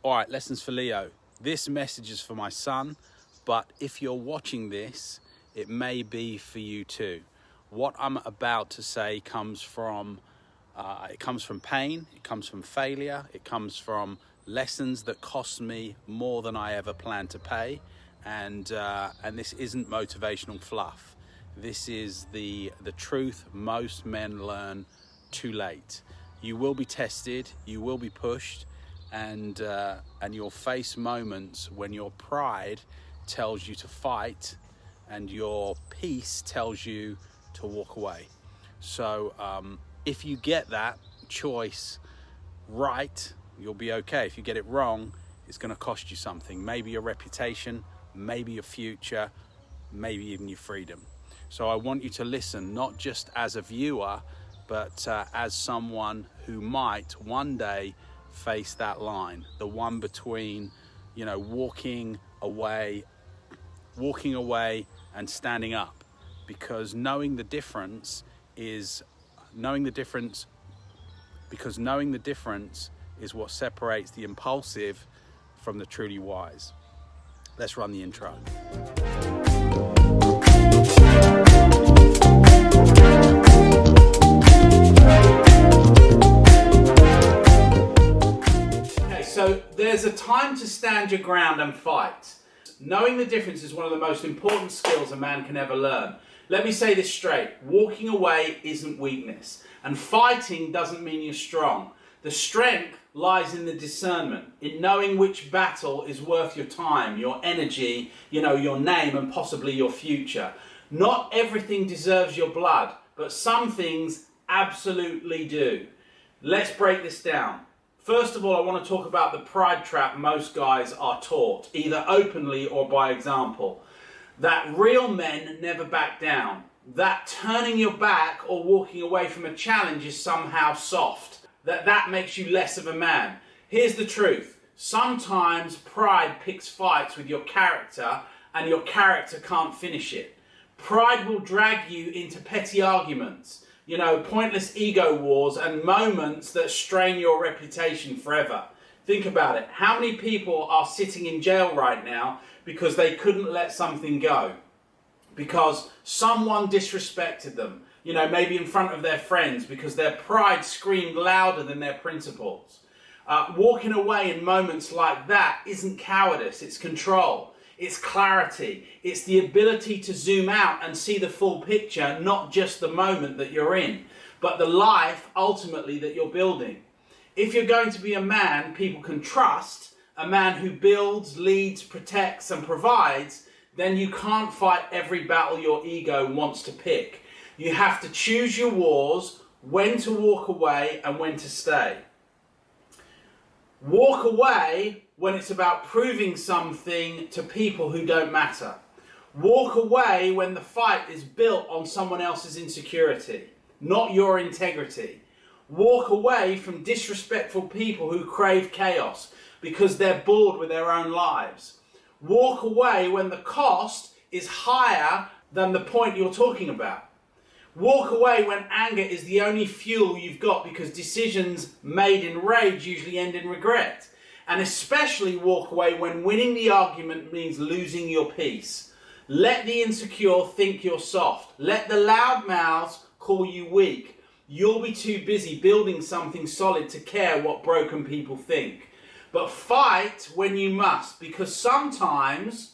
All right, lessons for Leo. This message is for my son, but if you're watching this, it may be for you too. What I'm about to say comes from pain, it comes from failure, it comes from lessons that cost me more than I ever planned to pay, and this isn't motivational fluff. This is the truth most men learn too late. You will be tested, you will be pushed, and you'll face moments when your pride tells you to fight and your peace tells you to walk away. So if you get that choice right, you'll be okay. If you get it wrong, it's going to cost you something. Maybe your reputation, maybe your future, maybe even your freedom. So I want you to listen, not just as a viewer, but as someone who might one day face that line, the one between, walking away and standing up, because knowing the difference is what separates the impulsive from the truly wise. Let's run the intro. So there's a time to stand your ground and fight. Knowing the difference is one of the most important skills a man can ever learn. Let me say this straight. Walking away isn't weakness, and fighting doesn't mean you're strong. The strength lies in the discernment, in knowing which battle is worth your time, your energy, your name, and possibly your future. Not everything deserves your blood, but some things absolutely do. Let's break this down. First of all, I want to talk about the pride trap most guys are taught, either openly or by example. That real men never back down. That turning your back or walking away from a challenge is somehow soft. That makes you less of a man. Here's the truth. Sometimes pride picks fights with your character and your character can't finish it. Pride will drag you into petty arguments, pointless ego wars and moments that strain your reputation forever. Think about it. How many people are sitting in jail right now because they couldn't let something go? Because someone disrespected them, maybe in front of their friends, because their pride screamed louder than their principles. Walking away in moments like that isn't cowardice, it's control. It's clarity. It's the ability to zoom out and see the full picture, not just the moment that you're in, but the life ultimately that you're building. If you're going to be a man people can trust, a man who builds, leads, protects and provides, then you can't fight every battle your ego wants to pick. You have to choose your wars, when to walk away and when to stay. Walk away when it's about proving something to people who don't matter. Walk away when the fight is built on someone else's insecurity, not your integrity. Walk away from disrespectful people who crave chaos because they're bored with their own lives. Walk away when the cost is higher than the point you're talking about. Walk away when anger is the only fuel you've got, because decisions made in rage usually end in regret. And especially walk away when winning the argument means losing your peace. Let the insecure think you're soft. Let the loud mouths call you weak. You'll be too busy building something solid to care what broken people think. But fight when you must, because sometimes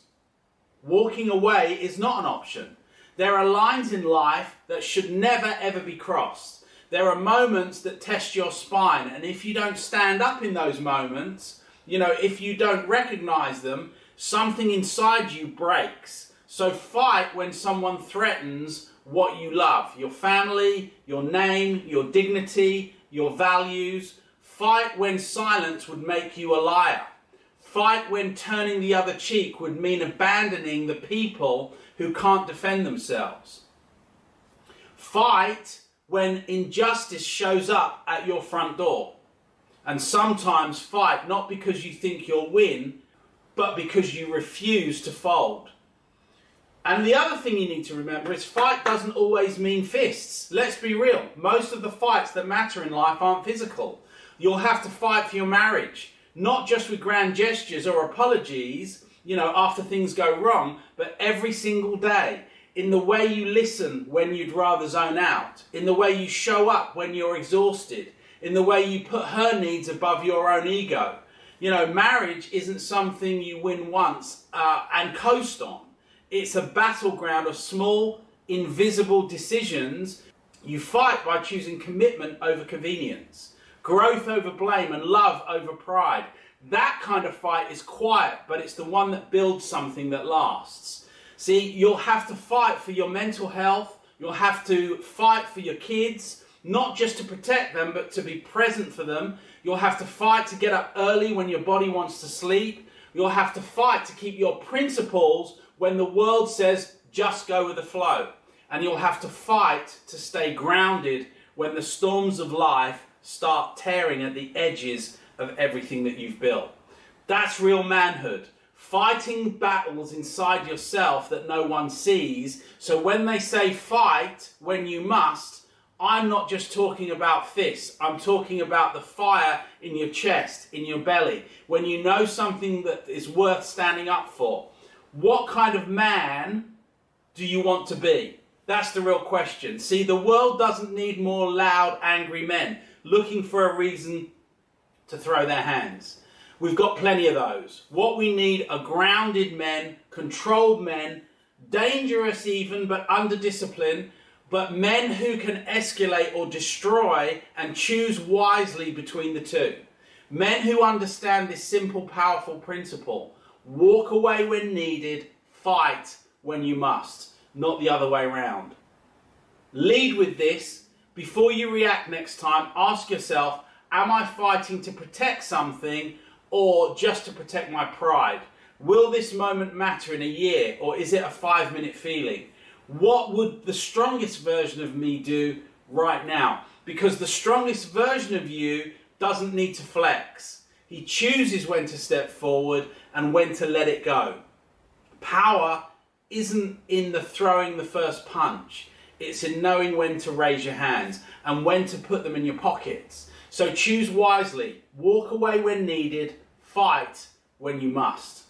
walking away is not an option. There are lines in life that should never ever be crossed. There are moments that test your spine, and if you don't stand up in those moments, if you don't recognize them, something inside you breaks. So fight when someone threatens what you love, your family, your name, your dignity, your values. Fight when silence would make you a liar. Fight when turning the other cheek would mean abandoning the people who can't defend themselves. Fight when injustice shows up at your front door. And sometimes fight not because you think you'll win, but because you refuse to fold. And the other thing you need to remember is fight doesn't always mean fists. Let's be real. Most of the fights that matter in life aren't physical. You'll have to fight for your marriage, Not just with grand gestures or apologies, after things go wrong, but every single day. In the way you listen when you'd rather zone out, in the way you show up when you're exhausted, in the way you put her needs above your own ego. Marriage isn't something you win once and coast on. It's a battleground of small, invisible decisions. You fight by choosing commitment over convenience, growth over blame, and love over pride. That kind of fight is quiet, but it's the one that builds something that lasts. See, you'll have to fight for your mental health. You'll have to fight for your kids, not just to protect them, but to be present for them. You'll have to fight to get up early when your body wants to sleep. You'll have to fight to keep your principles when the world says, just go with the flow. And you'll have to fight to stay grounded when the storms of life start tearing at the edges of everything that you've built. That's real manhood. Fighting battles inside yourself that no one sees. So when they say fight when you must, I'm not just talking about fists. I'm talking about the fire in your chest, in your belly, when you know something that is worth standing up for. What kind of man do you want to be? That's the real question. See, the world doesn't need more loud, angry men looking for a reason to throw their hands. We've got plenty of those. What we need are grounded men, controlled men, dangerous even, but under discipline, but men who can escalate or destroy and choose wisely between the two. Men who understand this simple, powerful principle. Walk away when needed, fight when you must, not the other way around. Lead with this. Before you react next time, ask yourself, am I fighting to protect something or just to protect my pride? Will this moment matter in a year, or is it a 5-minute feeling? What would the strongest version of me do right now? Because the strongest version of you doesn't need to flex. He chooses when to step forward and when to let it go. Power isn't in the throwing the first punch. It's in knowing when to raise your hands and when to put them in your pockets. So choose wisely. Walk away when needed. Fight when you must.